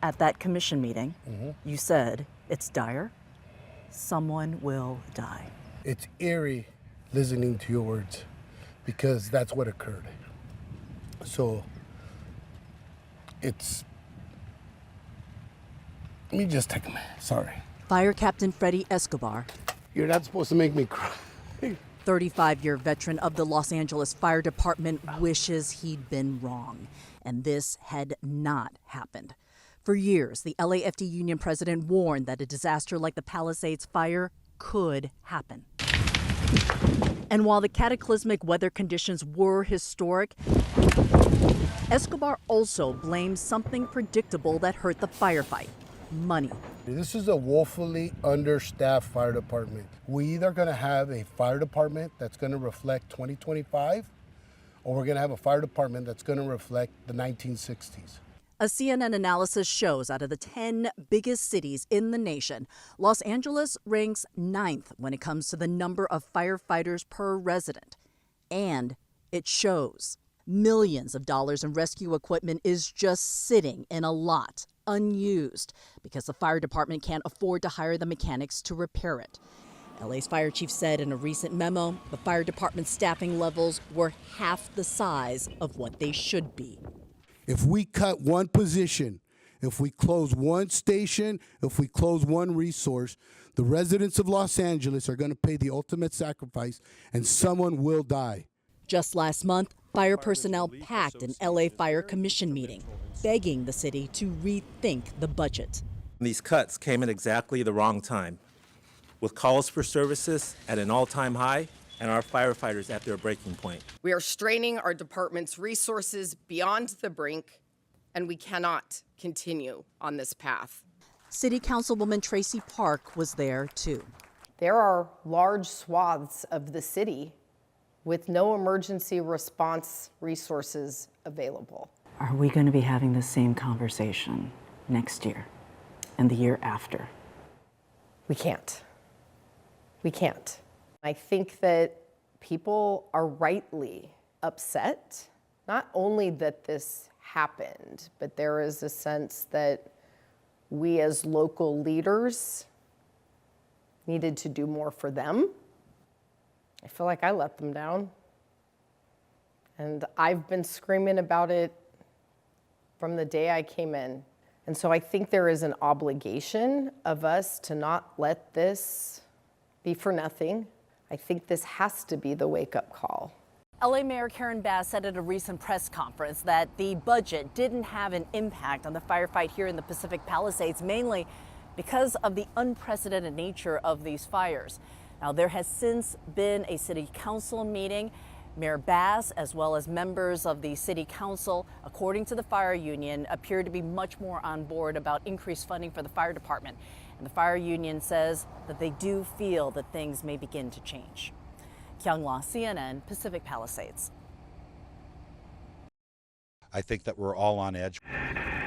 At that commission meeting, you said, it's dire, someone will die. It's eerie listening to your words because that's what occurred. So let me just take a minute, sorry. Fire Captain Freddy Escobar, You're not supposed to make me cry. 35-year veteran of the Los Angeles Fire Department, wishes he'd been wrong, and this had not happened. For years, the LAFD union president warned that a disaster like the Palisades fire could happen. And while the cataclysmic weather conditions were historic, Escobar also blamed something predictable that hurt the firefight: money. This is a woefully understaffed fire department. We either going to have a fire department that's going to reflect 2025, or we're going to have a fire department that's going to reflect the 1960s. A CNN analysis shows out of the 10 biggest cities in the nation, Los Angeles ranks 9th when it comes to the number of firefighters per resident. And it shows. Millions of dollars in rescue equipment is just sitting in a lot, unused, because the fire department can't afford to hire the mechanics to repair it. LA's fire chief said in a recent memo, the fire department's staffing levels were half the size of what they should be. If we cut one position, if we close one station, if we close one resource, the residents of Los Angeles are going to pay the ultimate sacrifice, and someone will die. Just last month, fire personnel packed an LA Fire Commission meeting, begging the city to rethink the budget. These cuts came at exactly the wrong time, with calls for services at an all-time high and our firefighters at their breaking point. We are straining our department's resources beyond the brink, and we cannot continue on this path. City Councilwoman Tracy Park was there too. There are large swaths of the city with no emergency response resources available. Are we going to be having the same conversation next year and the year after? We can't. We can't. I think that people are rightly upset, not only that this happened, but there is a sense that we as local leaders needed to do more for them. I feel like I let them down. And I've been screaming about it from the day I came in. And so I think there is an obligation of us to not let this be for nothing. I think this has to be the wake-up call. LA Mayor Karen Bass said at a recent press conference that the budget didn't have an impact on the firefight here in the Pacific Palisades, mainly because of the unprecedented nature of these fires. Now, there has since been a city council meeting. Mayor Bass, as well as members of the city council, according to the fire union, appear to be much more on board about increased funding for the fire department. And the fire union says that they do feel that things may begin to change. Kyung Lah, CNN, Pacific Palisades. I think that we're all on edge.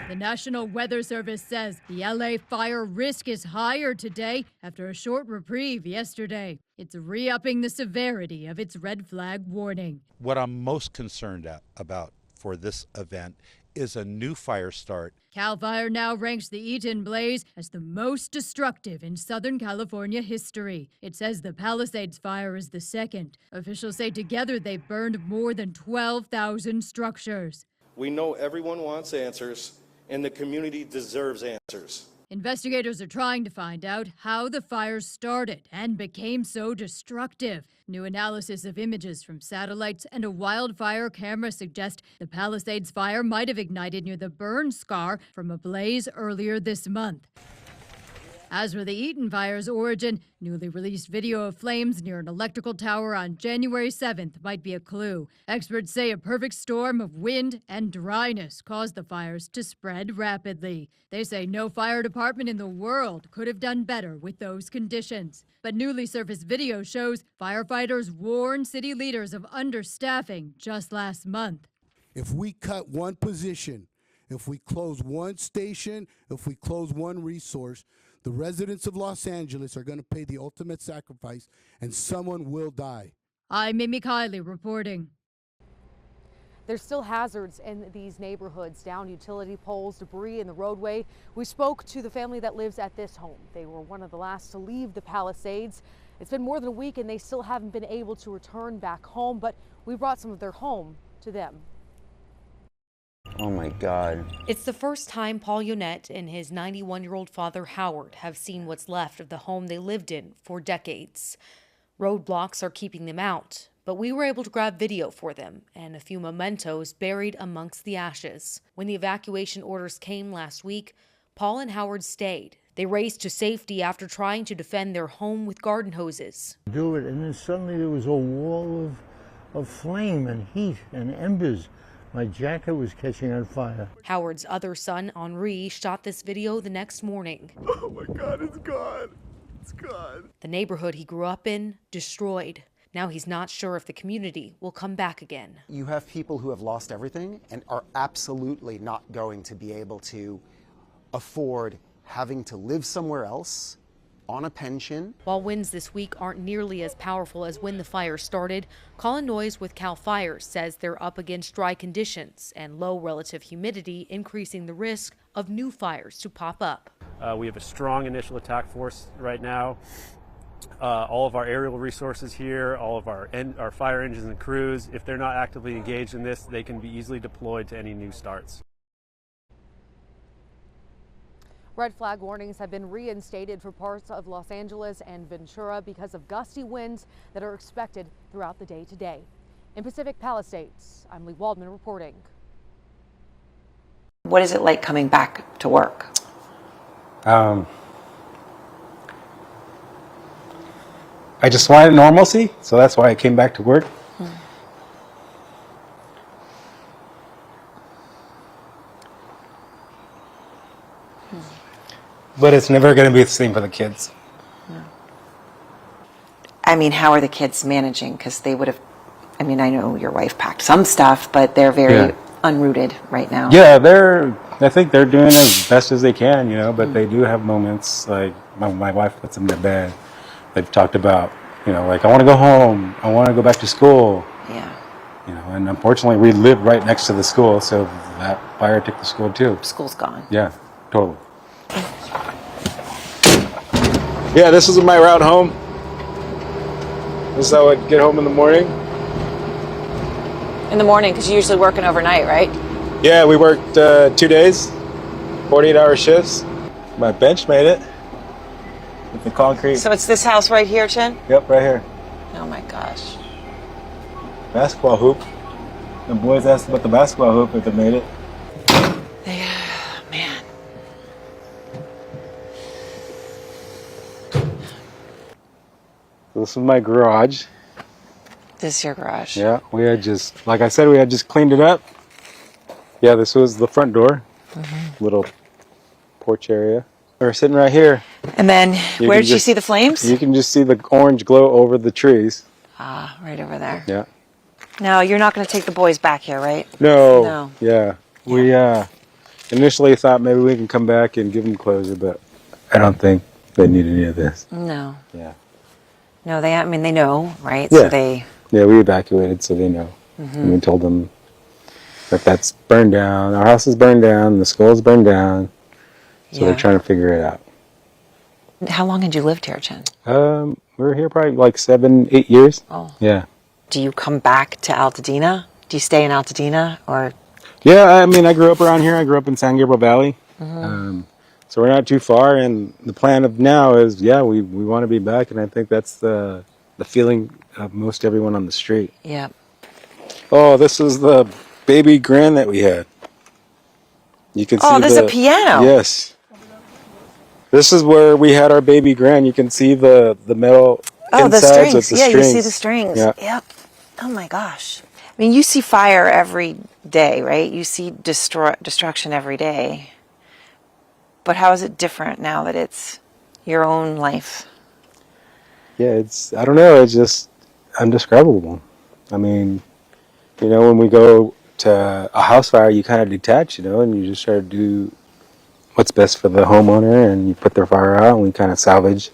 The National Weather Service says the LA fire risk is higher today after a short reprieve yesterday. It's re-upping the severity of its red flag warning. What I'm most concerned about for this event is a new fire start. CAL FIRE now ranks the Eaton blaze as the most destructive in Southern California history. It says the Palisades fire is the second. Officials say together they've burned more than 12,000 structures. We know everyone wants answers, and the community deserves answers. Investigators are trying to find out how the fire started and became so destructive. New analysis of images from satellites and a wildfire camera suggest the Palisades fire might have ignited near the burn scar from a blaze earlier this month. As for the Eaton fire's origin, newly released video of flames near an electrical tower on January 7th might be a clue. Experts say a perfect storm of wind and dryness caused the fires to spread rapidly. They say no fire department in the world could have done better with those conditions. But newly surfaced video shows firefighters warned city leaders of understaffing just last month. If we cut one position, if we close one station, if we close one resource, the residents of Los Angeles are going to pay the ultimate sacrifice, and someone will die. I'm Mimi Kiley reporting. There's still hazards in these neighborhoods, down utility poles, debris in the roadway. We spoke to the family that lives at this home. They were one of the last to leave the Palisades. It's been more than a week and they still haven't been able to return back home, but we brought some of their home to them. Oh my God. It's the first time Paul Yonette and his 91-year-old father Howard have seen what's left of the home they lived in for decades. Roadblocks are keeping them out, but we were able to grab video for them and a few mementos buried amongst the ashes. When the evacuation orders came last week, Paul and Howard stayed. They raced to safety after trying to defend their home with garden hoses. Do it, and then suddenly there was a wall of flame and heat and embers. My jacket was catching on fire. Howard's other son, Henri, shot this video the next morning. Oh my God, it's gone. It's gone. The neighborhood he grew up in, destroyed. Now he's not sure if the community will come back again. You have people who have lost everything and are absolutely not going to be able to afford having to live somewhere else on a pension. While winds this week aren't nearly as powerful as when the fire started, Colin Noyes with CAL FIRE says they're up against dry conditions and low relative humidity, increasing the risk of new fires to pop up. We have a strong initial attack force right now. All of our aerial resources here, all of our fire engines and crews, if they're not actively engaged in this, they can be easily deployed to any new starts. Red flag warnings have been reinstated for parts of Los Angeles and Ventura because of gusty winds that are expected throughout the day today. In Pacific Palisades, I'm Lee Waldman reporting. What is it like coming back to work? I just wanted normalcy, so that's why I came back to work. But it's never going to be the same for the kids. I mean, how are the kids managing? Because they would have, I mean, I know your wife packed some stuff, but they're very unrooted right now. Yeah, I think they're doing as best as they can, you know, but they do have moments like my wife puts them to bed. They've talked about, you know, like, I want to go home. I want to go back to school. Yeah. You know, and unfortunately we live right next to the school, so that fire took the school too. School's gone. Yeah, totally. Yeah, this is my route home. This is how I get home in the morning. In the morning, because you're usually working overnight, right? Yeah, we worked 2 days, 48-hour shifts. My bench made it with the concrete. So it's this house right here, Chin? Yep, right here. Oh my gosh. Basketball hoop. The boys asked about the basketball hoop if they made it. Man. This is my garage. This is your garage? Yeah, we had just, like I said, we had just cleaned it up. Yeah, this was the front door. Little porch area. We're sitting right here. And then, where did you see the flames? You can just see the orange glow over the trees. Ah, right over there. Yeah. No, you're not going to take the boys back here, right? No. No. Yeah. We initially thought maybe we can come back and give them closure, but I don't think they need any of this. No. Yeah. No, I mean, they know, right? Yeah. So they... Yeah, we evacuated, so they know. And we told them that that's burned down. Our house is burned down. The school's burned down. So they're trying to figure it out. How long had you lived here, Chen? We were here probably like 7, 8 years. Oh. Yeah. Do you come back to Altadena? Do you stay in Altadena, or? Yeah, I mean, I grew up around here. I grew up in San Gabriel Valley. So we're not too far, and the plan of now is, we want to be back, and I think that's the feeling of most everyone on the street. Yeah. Oh, this is the baby grand that we had. You can see there's a piano. Yes. This is where we had our baby grand. You can see the metal insides the strings. with the Yeah, strings. you see the strings. Yeah. Yep. Oh my gosh. I mean, you see fire every day, right? You see destruction every day. But how is it different now that it's your own life? Yeah, I don't know, it's just indescribable. I mean, you know, when we go to a house fire, you kind of detach, you know, and you just try to do what's best for the homeowner, and you put their fire out, and we kind of salvage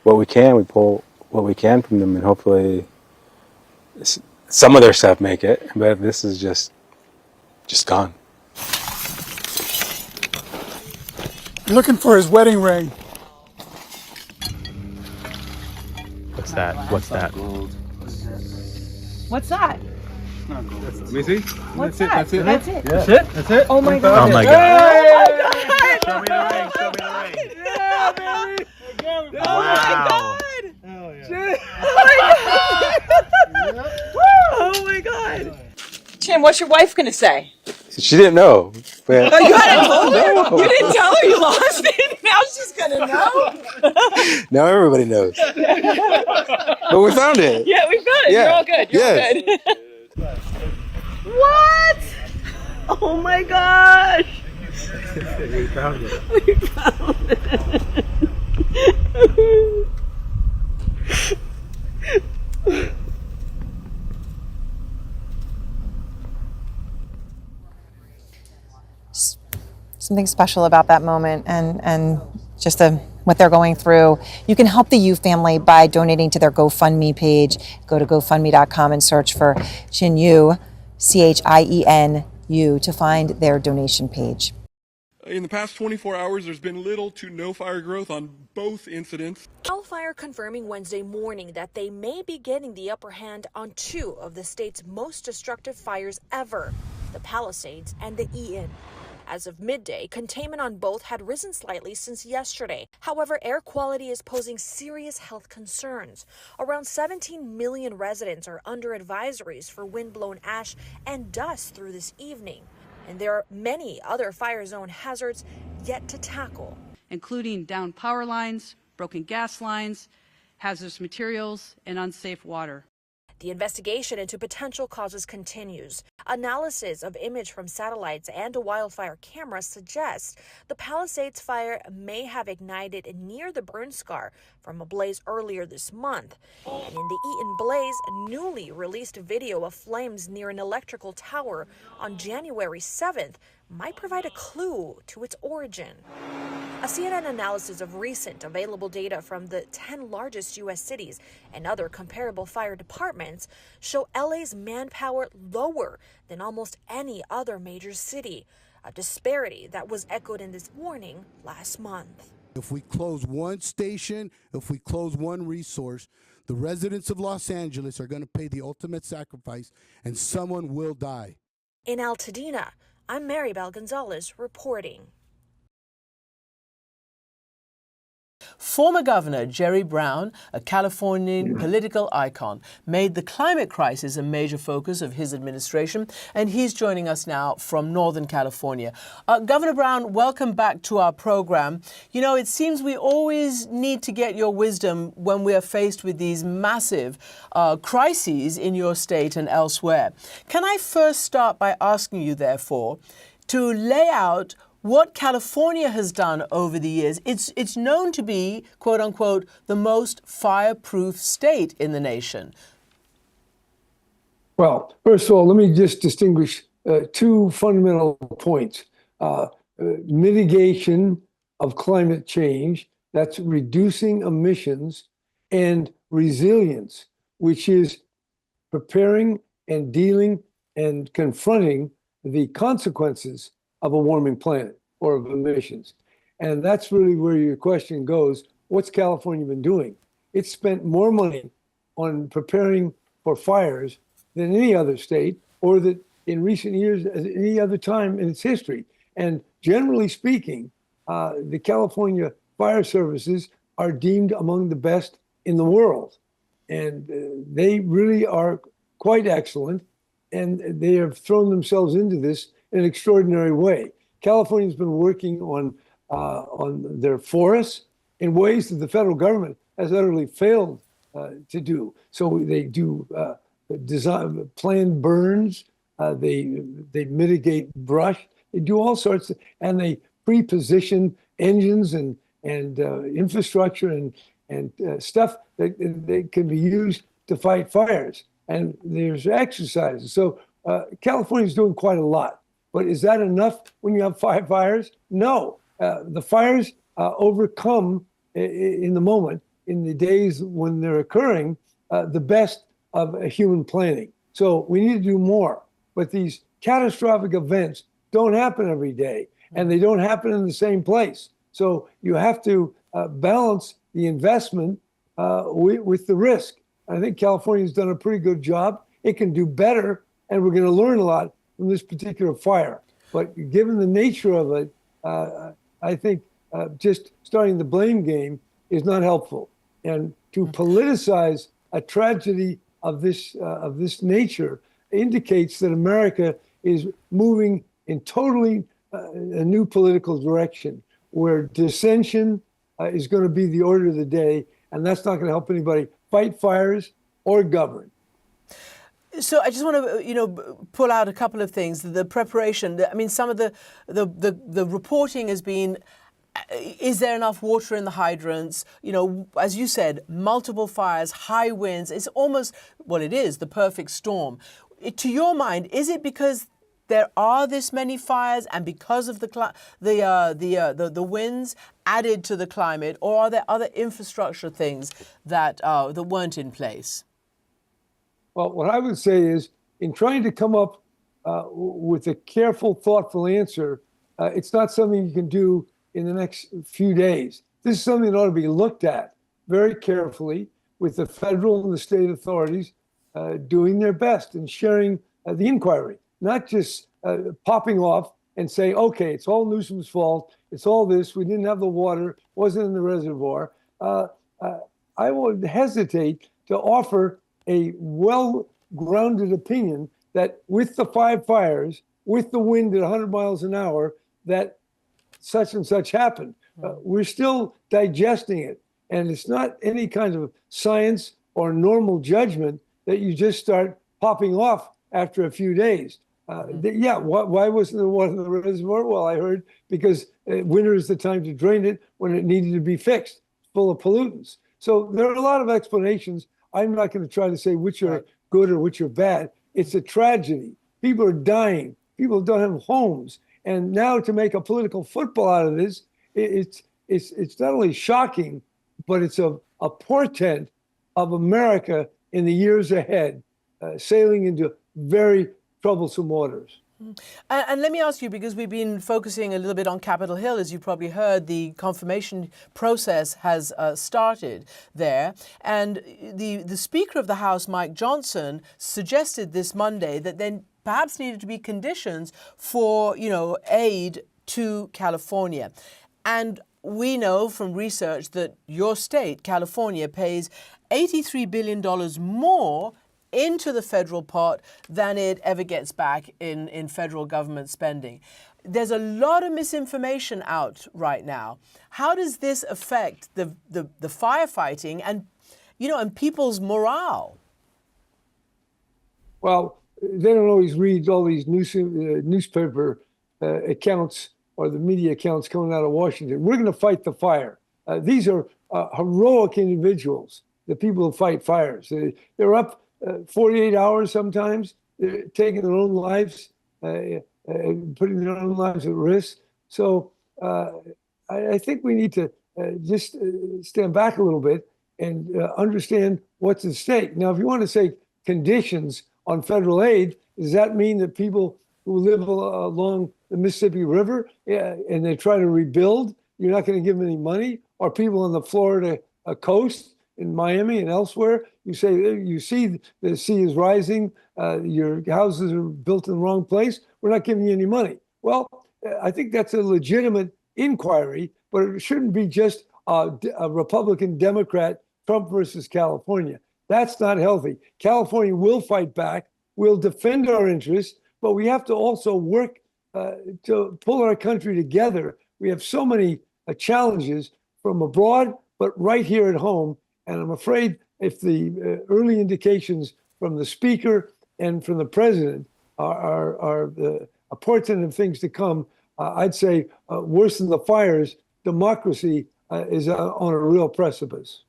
what we can. We pull what we can from them, and hopefully some of their stuff make it. But this is just just gone. Looking for his wedding ring. What's that? What's that? What's that? Let me see. What's That's that? it. That's it. That's it. That's it. Oh my God. Oh my God. Show me the ring. Show me the ring. Yeah, baby. Wow. Oh my God. Tim, what's your wife gonna say? She didn't know. But Oh, you hadn't told her? You didn't tell her you lost it? Now she's gonna know? now everybody knows. But we found it. Yeah, we found it. Yeah. You're all good. You're all Yes. good. What? Oh my gosh. We found it. We found it. Something special about that moment and just what they're going through. You can help the Yu family by donating to their GoFundMe page. Go to GoFundMe.com and search for Chin Yu, CHIENU, to find their donation page. In the past 24 hours, there's been little to no fire growth on both incidents. Wildfire confirming Wednesday morning that they may be getting the upper hand on two of the state's most destructive fires ever, the Palisades and the Eaton. As of midday, containment on both had risen slightly since yesterday. However, air quality is posing serious health concerns. Around 17 million residents are under advisories for wind-blown ash and dust through this evening. And there are many other fire zone hazards yet to tackle, including downed power lines, broken gas lines, hazardous materials, and unsafe water. The investigation into potential causes continues. Analysis of image from satellites and a wildfire camera suggests the Palisades fire may have ignited near the burn scar from a blaze earlier this month. And in the Eaton blaze, newly released video of flames near an electrical tower on January 7th might provide a clue to its origin. A CNN analysis of recent available data from the 10 largest U.S. cities and other comparable fire departments show LA's manpower lower than almost any other major city, a disparity that was echoed in this warning last month. If we close one station, if we close one resource, the residents of Los Angeles are going to pay the ultimate sacrifice, and someone will die. In Altadena, I'm Maribel Gonzalez reporting. Former Governor Jerry Brown, a Californian political icon, made the climate crisis a major focus of his administration, and he's joining us now from Northern California. Governor Brown, welcome back to our program. You know, it seems we always need to get your wisdom when we are faced with these massive crises in your state and elsewhere. Can I first start by asking you, therefore, to lay out what California has done over the years? It's known to be, quote unquote, the most fireproof state in the nation. Well, first of all, let me just distinguish two fundamental points. Mitigation of climate change, that's reducing emissions, and resilience, which is preparing and dealing and confronting the consequences of a warming planet or of emissions. And that's really where your question goes. What's California been doing? It's spent more money on preparing for fires than any other state, or that in recent years, as any other time in its history. And generally speaking, the California fire services are deemed among the best in the world. And they really are quite excellent. And they have thrown themselves into this in an extraordinary way. California's been working on their forests in ways that the federal government has utterly failed to do. So they do design planned burns, they mitigate brush, they do all sorts of, and they pre-position engines and infrastructure and stuff that can be used to fight fires. And there's exercises. So California's doing quite a lot. But is that enough when you have 5 fires? No. The fires overcome in the moment, in the days when they're occurring, the best of human planning. So we need to do more. But these catastrophic events don't happen every day, and they don't happen in the same place. So you have to balance the investment with the risk. I think California's done a pretty good job. It can do better, and we're going to learn a lot from this particular fire. But given the nature of it, I think just starting the blame game is not helpful. And to politicize a tragedy of this nature indicates that America is moving in totally a new political direction, where dissension is going to be the order of the day, and that's not going to help anybody fight fires or govern. So I just want to, pull out a couple of things. The preparation. I mean, some of the reporting has been. Is there enough water in the hydrants? As you said, multiple fires, high winds. It's almost, it is the perfect storm. To your mind, is it because there are this many fires and because of the winds added to the climate, or are there other infrastructure things that weren't in place? Well, what I would say is, in trying to come up with a careful, thoughtful answer, it's not something you can do in the next few days. This is something that ought to be looked at very carefully with the federal and the state authorities doing their best and sharing the inquiry, not just popping off and say, okay, it's all Newsom's fault, it's all this, we didn't have the water, wasn't in the reservoir. I would hesitate to offer a well-grounded opinion that with the 5 fires, with the wind at 100 miles an hour, that such and such happened. We're still digesting it. And it's not any kind of science or normal judgment that you just start popping off after a few days. Why wasn't there water in the reservoir? Well, I heard because winter is the time to drain it when it needed to be fixed, full of pollutants. So there are a lot of explanations. I'm not going to try to say which are good or which are bad. It's a tragedy. People are dying. People don't have homes. And now to make a political football out of this, it's not only shocking, but it's a portent of America in the years ahead, sailing into very troublesome waters. And let me ask you, because we've been focusing a little bit on Capitol Hill, as you probably heard, the confirmation process has started there. And the Speaker of the House, Mike Johnson, suggested this Monday that then perhaps needed to be conditions for, aid to California. And we know from research that your state, California, pays $83 billion more into the federal pot than it ever gets back in federal government spending. There's a lot of misinformation out right now. How does this affect the firefighting and people's morale? Well, they don't always read all these newspaper accounts or the media accounts coming out of Washington. We're going to fight the fire. These are heroic individuals, the people who fight fires. They're up 48 hours sometimes. They're taking their own lives, putting their own lives at risk. So I think we need to just stand back a little bit and understand what's at stake. Now, if you want to say conditions on federal aid, does that mean that people who live along the Mississippi River and they try to rebuild, you're not going to give them any money? Or people on the Florida coast in Miami and elsewhere, you see the sea is rising, your houses are built in the wrong place, we're not giving you any money. Well, I think that's a legitimate inquiry, but it shouldn't be just a Republican Democrat, Trump versus California. That's not healthy. California will fight back. We'll defend our interests, but we have to also work to pull our country together. We have so many challenges from abroad, but right here at home. And I'm afraid if the early indications from the Speaker and from the President are a portent of things to come, I'd say worse than the fires, democracy is on a real precipice.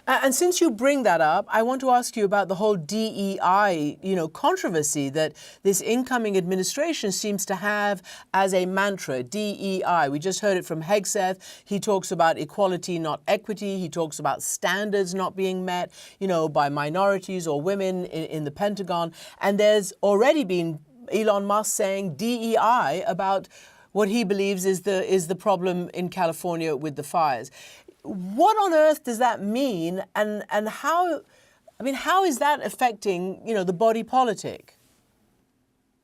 And since you bring that up, I want to ask you about the whole DEI, controversy that this incoming administration seems to have as a mantra, DEI. We just heard it from Hegseth. He talks about equality, not equity. He talks about standards not being met, by minorities or women in the Pentagon. And there's already been Elon Musk saying DEI about what he believes is the problem in California with the fires. What on earth does that mean, and how? I mean, how is that affecting, the body politic?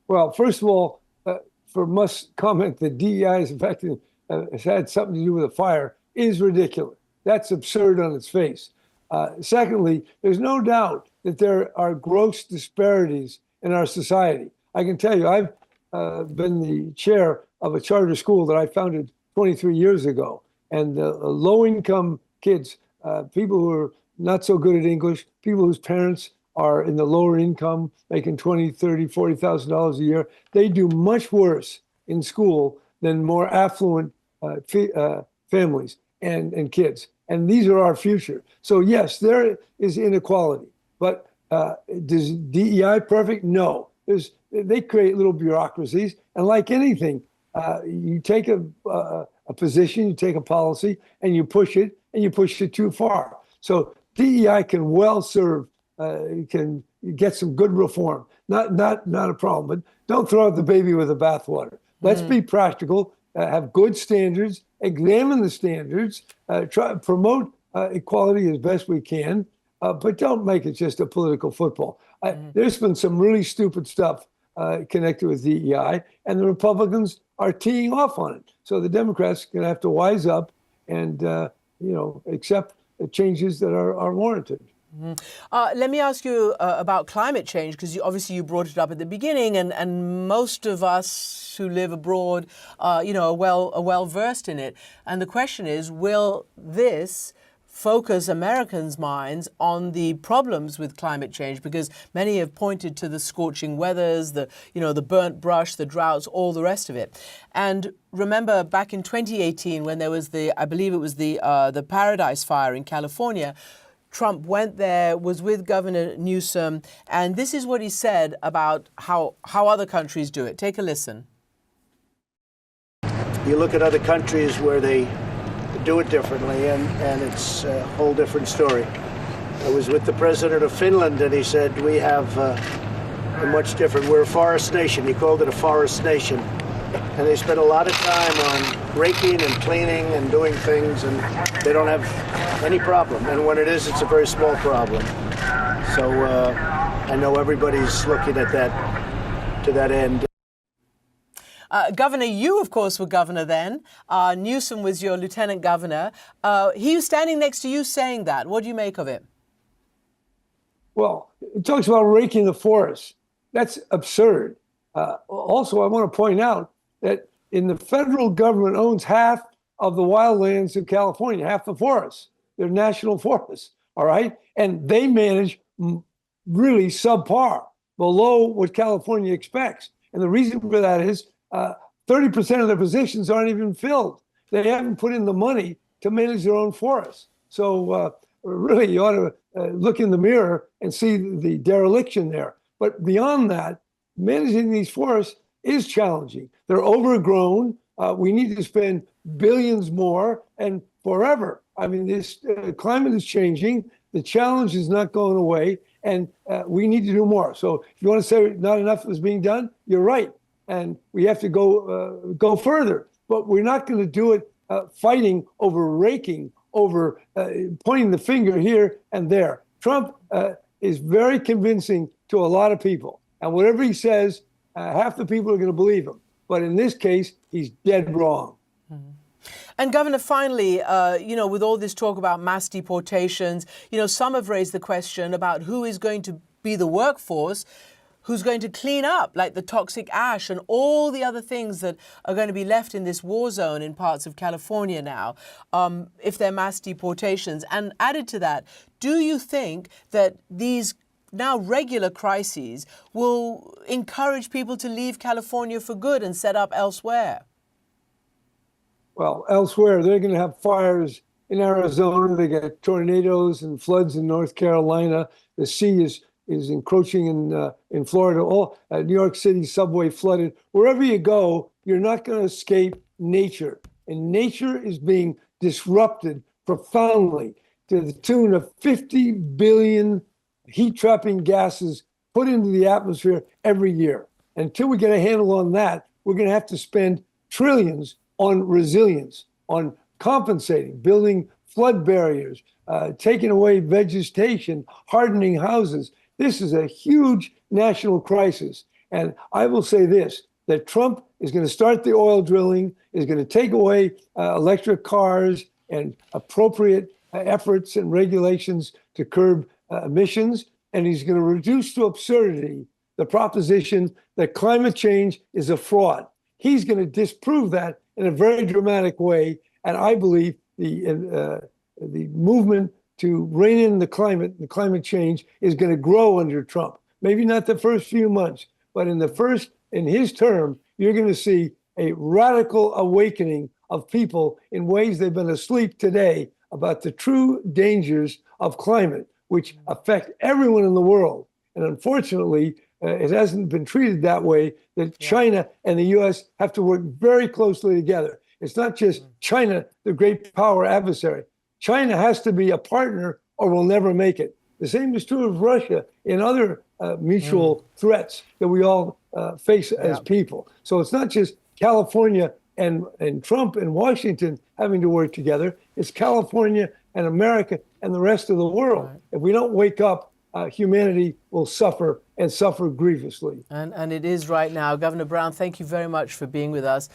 Well, first of all, for Musk's comment that DEI is affecting, has had something to do with a fire is ridiculous. That's absurd on its face. Secondly, there's no doubt that there are gross disparities in our society. I can tell you, I've been the chair of a charter school that I founded 23 years ago. And the low-income kids, people who are not so good at English, people whose parents are in the lower income, making $20,000, $30,000, $40,000 a year, they do much worse in school than more affluent families and kids. And these are our future. So yes, there is inequality. But does DEI perfect? No. They create little bureaucracies. And like anything, you take a position, you take a policy, and you push it too far. So DEI can well serve, can get some good reform. Not a problem, but don't throw out the baby with the bathwater. Let's be practical, have good standards, examine the standards, try promote equality as best we can, but don't make it just a political football. There's been some really stupid stuff connected with DEI, and the Republicans are teeing off on it. So the Democrats are going to have to wise up and accept changes that are warranted. Let me ask you about climate change, because obviously you brought it up at the beginning, and most of us who live abroad, are well versed in it. And the question is, will this focus Americans' minds on the problems with climate change? Because many have pointed to the scorching weathers, the burnt brush, the droughts, all the rest of it. And remember back in 2018 when there was the Paradise Fire in California, Trump went there, was with Governor Newsom, and this is what he said about how other countries do it. Take a listen. You look at other countries where they do it differently, and it's a whole different story. I was with the president of Finland, and he said, we have a much different, we're a forest nation. He called it a forest nation. And they spend a lot of time on raking and cleaning and doing things, and they don't have any problem. And when it is, it's a very small problem. So I know everybody's looking at that, to that end. Governor, you, of course, were governor then. Newsom was your lieutenant governor. He was standing next to you saying that. What do you make of it? Well, it talks about raking the forest. That's absurd. Also, I want to point out that the federal government owns half of the wildlands in California, half the forests. They're national forests, all right? And they manage really subpar, below what California expects. And the reason for that is 30% of their positions aren't even filled. They haven't put in the money to manage their own forests. So really, you ought to look in the mirror and see the dereliction there. But beyond that, managing these forests is challenging. They're overgrown. We need to spend billions more and forever. I mean, this climate is changing. The challenge is not going away, and we need to do more. So if you want to say not enough is being done, you're right. And we have to go further. But we're not going to do it fighting over raking, over pointing the finger here and there. Trump is very convincing to a lot of people. And whatever he says, half the people are going to believe him. But in this case, he's dead wrong. And Governor, finally, with all this talk about mass deportations, some have raised the question about who is going to be the workforce, who's going to clean up, like the toxic ash and all the other things that are going to be left in this war zone in parts of California now, if they're mass deportations. And added to that, do you think that these now regular crises will encourage people to leave California for good and set up elsewhere? Well, elsewhere, they're going to have fires in Arizona. They get tornadoes and floods in North Carolina. The sea is encroaching in Florida. New York City subway flooded. Wherever you go, you're not going to escape nature. And nature is being disrupted profoundly to the tune of 50 billion heat-trapping gases put into the atmosphere every year. Until we get a handle on that, we're going to have to spend trillions on resilience, on compensating, building flood barriers, taking away vegetation, hardening houses. This is a huge national crisis. And I will say this, that Trump is going to start the oil drilling, is going to take away electric cars and appropriate efforts and regulations to curb emissions. And he's going to reduce to absurdity the proposition that climate change is a fraud. He's going to disprove that in a very dramatic way. And I believe the movement to rein in the climate change is going to grow under Trump. Maybe not the first few months, but in his term, you're going to see a radical awakening of people in ways they've been asleep today about the true dangers of climate, which affect everyone in the world. And unfortunately, it hasn't been treated that way, that China and the U.S. have to work very closely together. It's not just China, the great power adversary. China has to be a partner or we'll never make it. The same is true of Russia and other mutual threats that we all face as people. So it's not just California and Trump and Washington having to work together. It's California and America and the rest of the world. If we don't wake up, humanity will suffer and suffer grievously. And it is right now. Governor Brown, thank you very much for being with us.